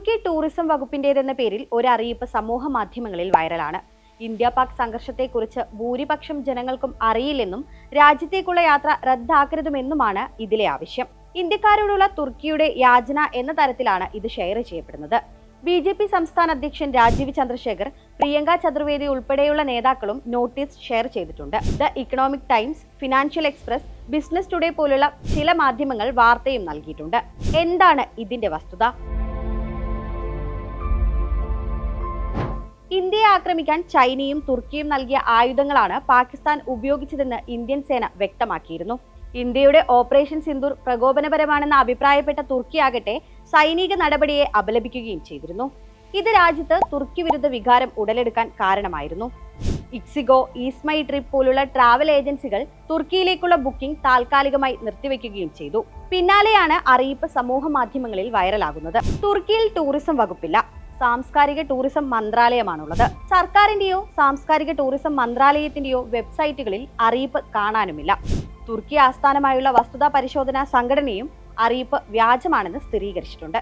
തുർക്കി tourism വകുപ്പിന്റേതെന്ന പേരിൽ ഒരു അറിയിപ്പ് സമൂഹ മാധ്യമങ്ങളിൽ വൈറലാണ്. ഇന്ത്യ പാക് സംഘർഷത്തെക്കുറിച്ച് ഭൂരിപക്ഷം ജനങ്ങൾക്കും അറിയില്ലെന്നും രാജ്യത്തേക്കുള്ള യാത്ര റദ്ദാക്കരുതുമെന്നുമാണ് ഇതിലെ ആവശ്യം. ഇന്ത്യക്കാരോടുള്ള തുർക്കിയുടെ യാചന എന്ന തരത്തിലാണ് ഇത് ഷെയർ ചെയ്യപ്പെടുന്നത്. BJP സംസ്ഥാന അധ്യക്ഷൻ രാജീവ് ചന്ദ്രശേഖർ, പ്രിയങ്ക ചതുർവേദി ഉൾപ്പെടെയുള്ള നേതാക്കളും നോട്ടീസ് ഷെയർ ചെയ്തിട്ടുണ്ട്. The economic times, financial express, business today പോലുള്ള ചില മാധ്യമങ്ങൾ വാർത്തയും നൽകിയിട്ടുണ്ട്. എന്താണ് ഇതിന്റെ വസ്തുത? ഇന്ത്യയെ ആക്രമിക്കാൻ ചൈനയും തുർക്കിയും നൽകിയ ആയുധങ്ങളാണ് പാകിസ്ഥാൻ ഉപയോഗിച്ചതെന്ന് ഇന്ത്യൻ സേന വ്യക്തമാക്കിയിരുന്നു. ഇന്ത്യയുടെ ഓപ്പറേഷൻ സിന്ദൂർ പ്രകോപനപരമാണെന്ന് അഭിപ്രായപ്പെട്ട തുർക്കിയാകട്ടെ സൈനിക നടപടിയെ അപലപിക്കുകയും ചെയ്തിരുന്നു. ഇത് രാജ്യത്ത് തുർക്കി വിരുദ്ധ വികാരം ഉടലെടുക്കാൻ കാരണമായിരുന്നു. ഇക്സിഗോ, ഈസ്മൈ ട്രിപ്പ് പോലുള്ള ട്രാവൽ ഏജൻസികൾ തുർക്കിയിലേക്കുള്ള ബുക്കിംഗ് താൽക്കാലികമായി നിർത്തിവെക്കുകയും ചെയ്തു. പിന്നാലെയാണ് അറിയിപ്പ് സമൂഹ മാധ്യമങ്ങളിൽ വൈറലാകുന്നത്. തുർക്കിയിൽ ടൂറിസം വകുപ്പില്ല, സാംസ്കാരിക ടൂറിസം മന്ത്രാലയമാണുള്ളത്. സർക്കാരിന്റെയോ സാംസ്കാരിക ടൂറിസം മന്ത്രാലയത്തിന്റെയോ വെബ്സൈറ്റുകളിൽ അറിയിപ്പ് കാണാനുമില്ല. തുർക്കി ആസ്ഥാനമായുള്ള വസ്തുതാ പരിശോധനാ സംഘടനയും അറിയിപ്പ് വ്യാജമാണെന്ന് സ്ഥിരീകരിച്ചിട്ടുണ്ട്.